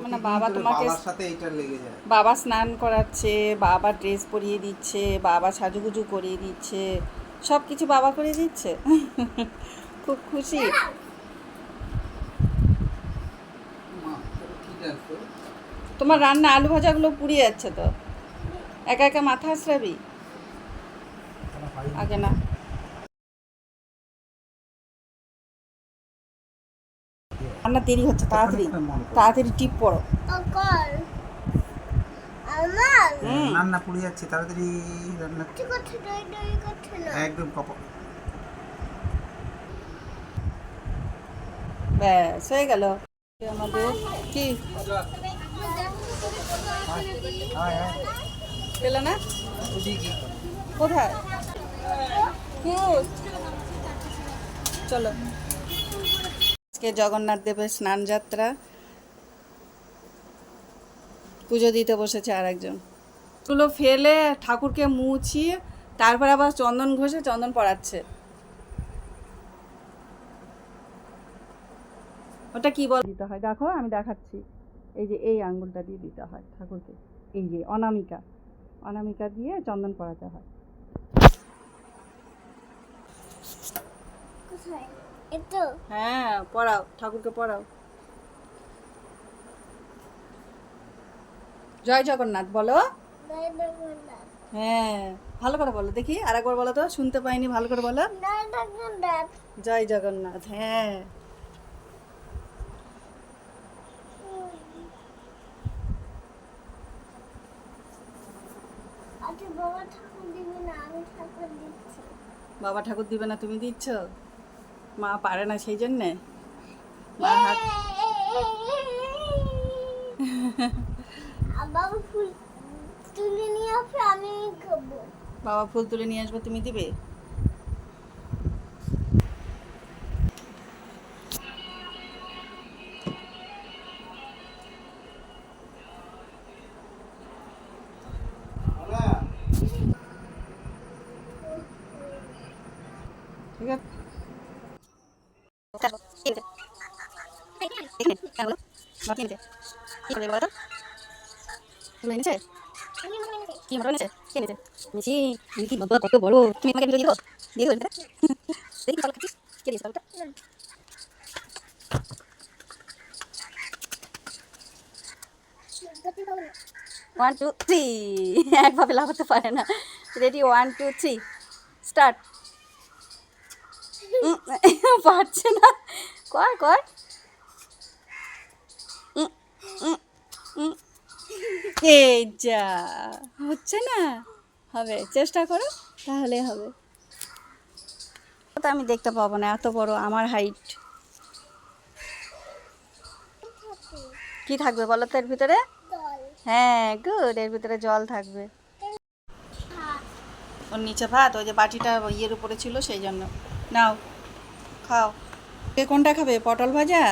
মানে বাবা তোমাকে বাবার সাথে এইটা লেগে যায়। বাবা স্নান করাচ্ছে, বাবা ড্রেস পরিয়ে দিচ্ছে, বাবা সাজুগুজু করিয়ে দিচ্ছে, সব কিছু বাবা করে দিচ্ছে। খুব খুশি। মা কি দেখো, তোমার রান্না আলু ভাজাগুলো পুড়িয়ে যাচ্ছে তো, একা একা মাথা আঁচড়াবি আগে না। রান্না দেরি হচ্ছে, তাড়াতাড়ি তাড়াতাড়ি টিপ পড়ো। রান্না পুড়ে যাচ্ছে, তাড়াতাড়ি রান্না একদম কপা। ব্যাস হয়ে গেল আমাদের। কি পেলে না? কোথায়? চলো, আজকে জগন্নাথ দেবের স্নান যাত্রা, পুজো দিতে বসেছে আর একজন। গুলো ফেলে ঠাকুরকে মুছিয়ে তারপর আবার চন্দন ঘষে চন্দন পড়াচ্ছে। ওটা কি বল দিতে হয় দেখো, আমি দেখাচ্ছি। এই যে এই আঙ্গুলটা দিয়ে দিতে হয় ঠাকুরকে, এই যে অনামিকা, অনামিকা দিয়ে চন্দন পড়াতে হয়। হ্যাঁ পড়াও, ঠাকুরকে পড়াও। জয় জগন্নাথ বলো। হ্যাঁ ভালো করে বলো দেখি, আরেকবার বলো তো, শুনতে পাইনি, ভালো করে বলো। জয় জগন্নাথ। হ্যাঁ বাবা ঠাকুর দিবে না, তুমি দিচ্ছ। মা পারে না সেই জন্যে মা হাত। বাবা ফুল তুলে নিয়ে আসবে, আমি খাবো। বাবা ফুল তুলে নিয়ে আসবে, তুমি দিবে। ঠিক আছে। কত বড়, তুমি আমাকে দিয়ে দিও, দেখি ভালো খাচ্ছিস, কে দিয়েছে ওটা? 1 2 3 একভাবে লাফাতে পারে না। Ready 1 2 3 start. পারছে না, কর কর। এই যা, হচ্ছে না, হবে, চেষ্টা করো তাহলে হবে। তো আমি দেখতে পাবো না, এত বড় আমার হাইট। কি থাকবে বলো তো এর ভিতরে? হ্যাঁ গুড, এর ভিতরে জল থাকবে। ওর নিচে ভাত, ওই যে বাটিটা ইয়ের উপরে ছিল সেই জন্য। নাও খাও। কে কোনটা খাবে, পটল ভাজা?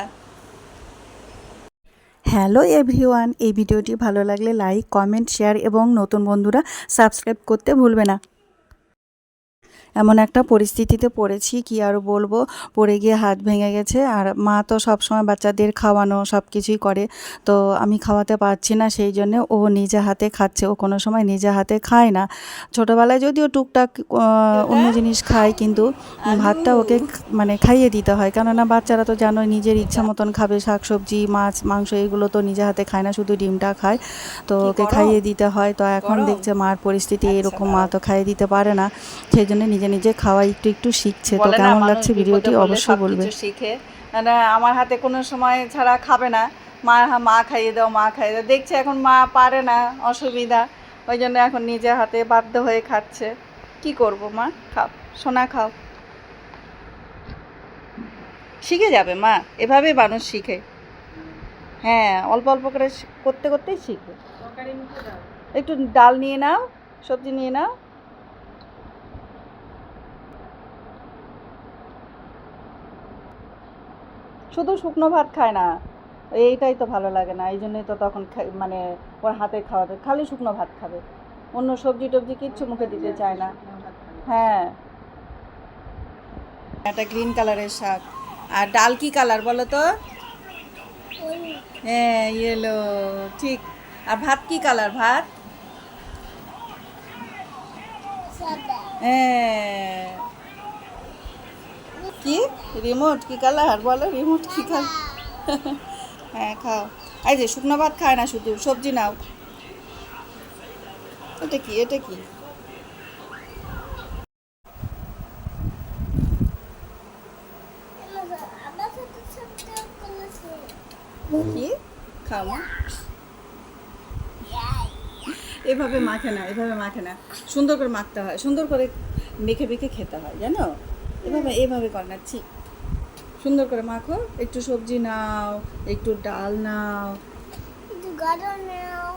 হ্যালো এভরিওয়ান, এই ভিডিওটি ভালো লাগলে লাইক কমেন্ট শেয়ার এবং নতুন বন্ধুরা সাবস্ক্রাইব করতে ভুলবে না। এমন একটা পরিস্থিতিতে পড়েছি, কি আর বলবো, পড়ে গিয়ে হাত ভেঙে গেছে। আর মা তো সবসময় বাচ্চাদের খাওয়ানো সব কিছুই করে, তো আমি খাওয়াতে পারছি না, সেই জন্য ও নিজে হাতে খাচ্ছে। ও কোনো সময় নিজে হাতে খায় না। ছোটোবেলায় যদিও টুকটাক অন্য জিনিস খায়, কিন্তু ভাতটা ওকে মানে খাইয়ে দিতে হয়, কেননা বাচ্চারা তো জানোই নিজের ইচ্ছা মতন খাবে, শাকসবজি মাছ মাংস এগুলো তো নিজে হাতে খায় না, শুধু ডিমটা খায়, তো ওকে খাইয়ে দিতে হয়। তো এখন দেখছে মার পরিস্থিতি এরকম, মা তো খাইয়ে দিতে পারে না, সেই জন্য নিজে নিজে খাওয়া একটু একটু শিখছে। তো কেমন লাগছে ভিডিওটি অবশ্যই বলবে। শিখে মানে আমার হাতে কোনো সময় ছাড়া খাবে না, মা মা খাইয়ে দাও, মা খাইয়ে দাও, দেখছে এখন মা পারে না, অসুবিধা, ওই জন্য এখন নিজে হাতে বাধ্য হয়ে খাচ্ছে। কি করব মা, খাও সোনা খাও, শিখে যাবে মা, এভাবে মানুষ শিখে। হ্যাঁ অল্প অল্প করে করতে করতেই শিখবে। একটু ডাল নিয়ে নাও, সবজি নিয়ে নাও। শুধু শুকনো ভাত খায় না, এইটাই তো ভালো লাগে না, এই জন্যই তো তখন মানে ওর হাতে খাওয়াবে, খালি শুকনো ভাত খাবে, অন্য সবজি টবজি কিচ্ছু মুখে দিতে চায় না। হ্যাঁ একটা গ্রিন কালারের শাক। আর ডাল কি কালার বলো তো? হ্যাঁ ইয়েলো, ঠিক। আর ভাত কি কালার ভাত? সাদা হ্যাঁ। কি রিমোট কি কালার বলো, রিমোট কি কালার? হ্যাঁ খাও। এই যে শুকনো ভাত খায় না, শুধু সবজি নাও। এটা কি, এটা কি? আমার সাথে সাথে করেছে কি খাও মা? এভাবে মাখে না, এভাবে মাখে না, সুন্দর করে মাখতে হয়, সুন্দর করে মেখে মেখে খেতে হয় জানো। এভাবে এভাবে কর না, ঠিক। সুন্দর করে মাখো, একটু সবজি নাও, একটু ডাল নাও। একটু গাঢ় নাও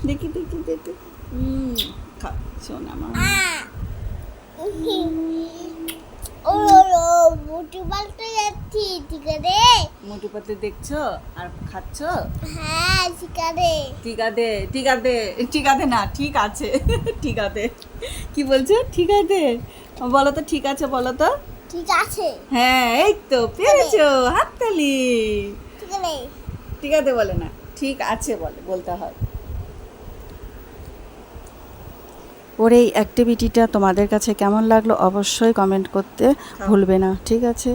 দেখি দেখি দেখি। খাও শোনা মা। ও বুটি পাল্টে যাচ্ছি ঠিক আছে মোটু পাতলু দেখছো আর খাচ্ছো? হ্যাঁ ঠিক আছে ঠিক আছে, ঠিক আছে, ঠিক আছে না, ঠিক আছে, ঠিক আছে। কি বলছো? ঠিক আছে বলো তো, ঠিক আছে বলো তো। ঠিক আছে হ্যাঁ এই তো পেরেছো, হাততালি। ঠিক আছে ঠিক আছে বলে না, ঠিক আছে বলে, বলতে হয়। ওর এই অ্যাক্টিভিটিটা তোমাদের কাছে কেমন লাগলো অবশ্যই কমেন্ট করতে ভুলবে না, ঠিক আছে?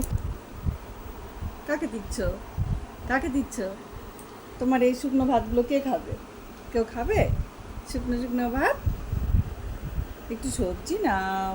কাকে দিচ্ছ, কাকে দিচ্ছ? তোমার এই শুকনো ভাতগুলো কে খাবে? কেউ খাবে শুকনো শুকনো ভাত? একটু সবজি নাও।